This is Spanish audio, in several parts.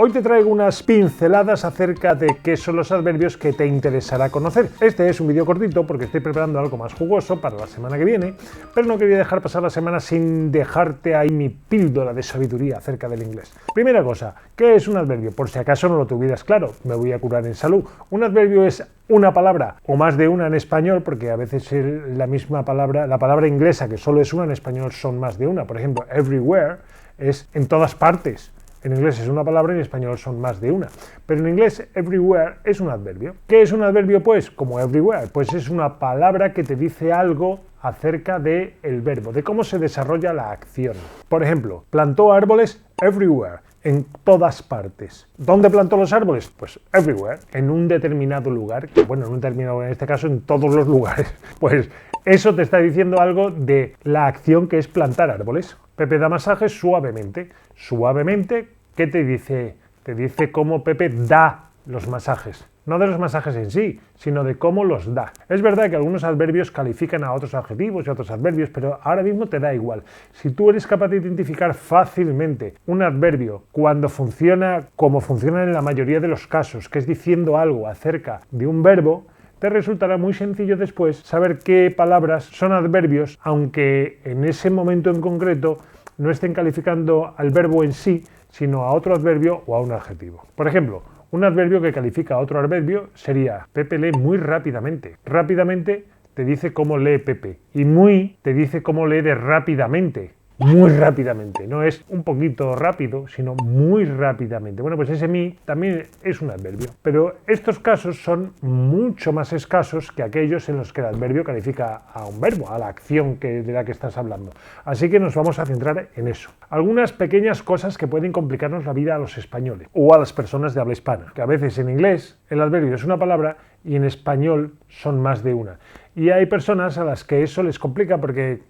Hoy te traigo unas pinceladas acerca de qué son los adverbios que te interesará conocer. Este es un vídeo cortito porque estoy preparando algo más jugoso para la semana que viene, pero no quería dejar pasar la semana sin dejarte ahí mi píldora de sabiduría acerca del inglés. Primera cosa, ¿qué es un adverbio? Por si acaso no lo tuvieras claro, me voy a curar en salud. Un adverbio es una palabra o más de una en español, porque a veces la misma palabra, la palabra inglesa que solo es una, en español son más de una. Por ejemplo, everywhere es en todas partes. En inglés es una palabra, en español son más de una. Pero en inglés, everywhere es un adverbio. ¿Qué es un adverbio, pues? Como everywhere, pues es una palabra que te dice algo acerca del verbo, de cómo se desarrolla la acción. Por ejemplo, plantó árboles everywhere, en todas partes. ¿Dónde plantó los árboles? Pues everywhere, en un determinado lugar, bueno, en un determinado, en este caso, en todos los lugares. Pues eso te está diciendo algo de la acción que es plantar árboles. Pepe da masajes suavemente. Suavemente, ¿qué te dice? Te dice cómo Pepe da los masajes. No de los masajes en sí, sino de cómo los da. Es verdad que algunos adverbios califican a otros adjetivos y a otros adverbios, pero ahora mismo te da igual. Si tú eres capaz de identificar fácilmente un adverbio cuando funciona como funciona en la mayoría de los casos, que es diciendo algo acerca de un verbo, te resultará muy sencillo después saber qué palabras son adverbios, aunque en ese momento en concreto no estén calificando al verbo en sí, sino a otro adverbio o a un adjetivo. Por ejemplo, un adverbio que califica a otro adverbio sería Pepe lee muy rápidamente. Rápidamente te dice cómo lee Pepe y muy te dice cómo lee de rápidamente. Muy rápidamente, no es un poquito rápido, sino muy rápidamente. Bueno, pues ese mi también es un adverbio, pero estos casos son mucho más escasos que aquellos en los que el adverbio califica a un verbo, a la acción de la que estás hablando. Así que nos vamos a centrar en eso. Algunas pequeñas cosas que pueden complicarnos la vida a los españoles o a las personas de habla hispana, que a veces en inglés el adverbio es una palabra y en español son más de una. Y hay personas a las que eso les complica porque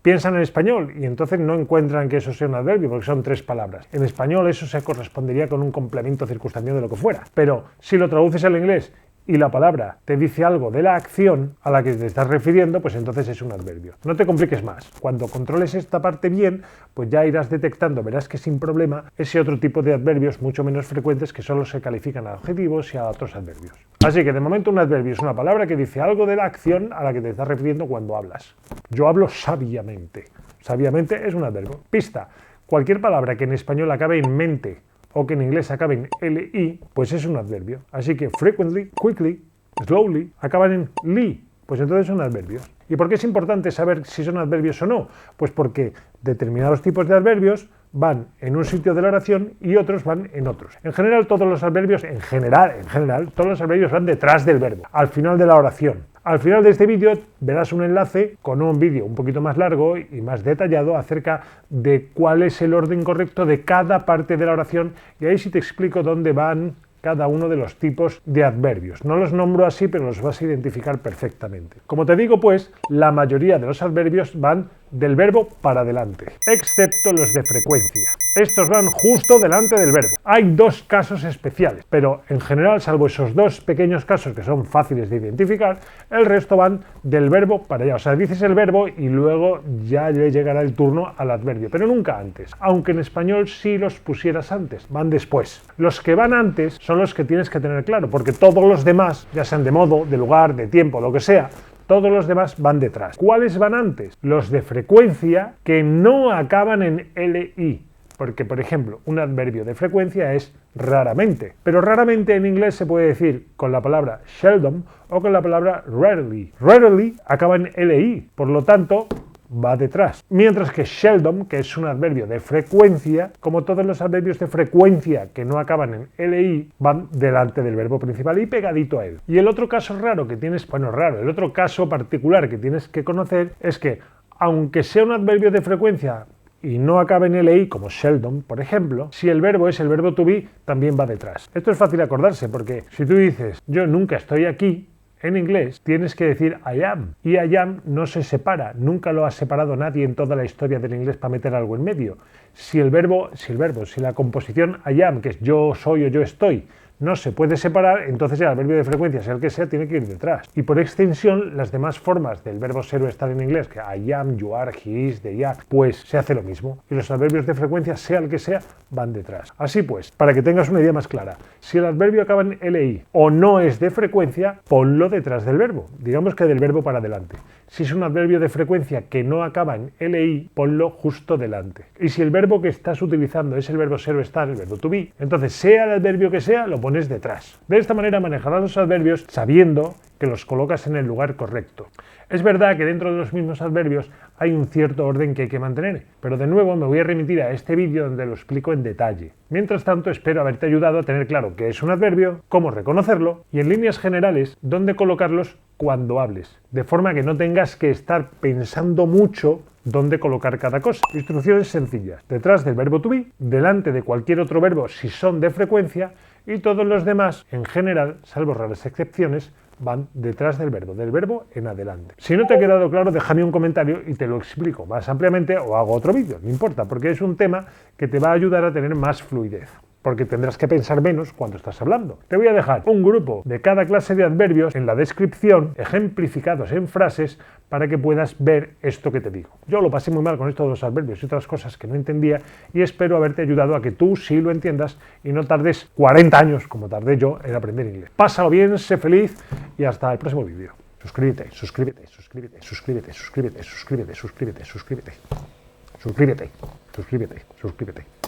piensan en español y entonces no encuentran que eso sea un adverbio porque son tres palabras. En español eso se correspondería con un complemento circunstancial de lo que fuera. Pero si lo traduces al inglés y la palabra te dice algo de la acción a la que te estás refiriendo, pues entonces es un adverbio. No te compliques más. Cuando controles esta parte bien, pues ya irás detectando, verás que sin problema, ese otro tipo de adverbios mucho menos frecuentes que solo se califican a adjetivos y a otros adverbios. Así que de momento un adverbio es una palabra que dice algo de la acción a la que te estás refiriendo cuando hablas. Yo hablo sabiamente. Sabiamente es un adverbio. Pista. Cualquier palabra que en español acabe en mente o que en inglés acaben en li, pues es un adverbio. Así que frequently, quickly, slowly, acaban en li, pues entonces son adverbios. ¿Y por qué es importante saber si son adverbios o no? Pues porque determinados tipos de adverbios van en un sitio de la oración y otros van en otros. En general, todos los adverbios, todos los adverbios van detrás del verbo, al final de la oración. Al final de este vídeo verás un enlace con un vídeo un poquito más largo y más detallado acerca de cuál es el orden correcto de cada parte de la oración y ahí sí te explico dónde van cada uno de los tipos de adverbios. No los nombro así, pero los vas a identificar perfectamente. Como te digo, pues, la mayoría de los adverbios van del verbo para adelante, excepto los de frecuencia. Estos van justo delante del verbo. Hay dos casos especiales, pero en general, salvo esos dos pequeños casos que son fáciles de identificar, el resto van del verbo para allá. O sea, dices el verbo y luego ya le llegará el turno al adverbio, pero nunca antes. Aunque en español sí los pusieras antes, van después. Los que van antes son los que tienes que tener claro, porque todos los demás, ya sean de modo, de lugar, de tiempo, lo que sea, todos los demás van detrás. ¿Cuáles van antes? Los de frecuencia que no acaban en li. Porque, por ejemplo, un adverbio de frecuencia es raramente. Pero raramente en inglés se puede decir con la palabra seldom o con la palabra rarely. Rarely acaba en li, por lo tanto, va detrás. Mientras que seldom, que es un adverbio de frecuencia, como todos los adverbios de frecuencia que no acaban en li, van delante del verbo principal y pegadito a él. Y el otro caso raro que tienes, el otro caso particular que tienes que conocer es que, aunque sea un adverbio de frecuencia y no acabe en li, como seldom, por ejemplo, si el verbo es el verbo to be, también va detrás. Esto es fácil acordarse porque si tú dices yo nunca estoy aquí, en inglés tienes que decir I am, y I am no se separa, nunca lo ha separado nadie en toda la historia del inglés para meter algo en medio. Si la composición I am, que es yo soy o yo estoy, no se puede separar, entonces el adverbio de frecuencia, sea el que sea, tiene que ir detrás. Y por extensión, las demás formas del verbo ser o estar en inglés, que I am, you are, he is, they are, pues se hace lo mismo. Y los adverbios de frecuencia, sea el que sea, van detrás. Así pues, para que tengas una idea más clara, si el adverbio acaba en li o no es de frecuencia, ponlo detrás del verbo. Digamos que del verbo para adelante. Si es un adverbio de frecuencia que no acaba en li, ponlo justo delante. Y si el verbo que estás utilizando es el verbo ser o estar, el verbo to be, entonces sea el adverbio que sea, lo pones detrás. De esta manera manejarás los adverbios sabiendo que los colocas en el lugar correcto. Es verdad que dentro de los mismos adverbios hay un cierto orden que hay que mantener, pero de nuevo me voy a remitir a este vídeo donde lo explico en detalle. Mientras tanto, espero haberte ayudado a tener claro qué es un adverbio, cómo reconocerlo y en líneas generales dónde colocarlos cuando hables, de forma que no tengas que estar pensando mucho dónde colocar cada cosa. Instrucciones sencillas: detrás del verbo to be, delante de cualquier otro verbo si son de frecuencia y todos los demás, en general, salvo raras excepciones, van detrás del verbo en adelante. Si no te ha quedado claro, déjame un comentario y te lo explico más ampliamente o hago otro vídeo, no importa, porque es un tema que te va a ayudar a tener más fluidez, porque tendrás que pensar menos cuando estás hablando. Te voy a dejar un grupo de cada clase de adverbios en la descripción, ejemplificados en frases, para que puedas ver esto que te digo. Yo lo pasé muy mal con estos dos adverbios y otras cosas que no entendía y espero haberte ayudado a que tú sí lo entiendas y no tardes 40 años, como tardé yo, en aprender inglés. Pásalo bien, sé feliz y hasta el próximo vídeo. Suscríbete, suscríbete, suscríbete, suscríbete, suscríbete, suscríbete, suscríbete, suscríbete, suscríbete, suscríbete, suscríbete.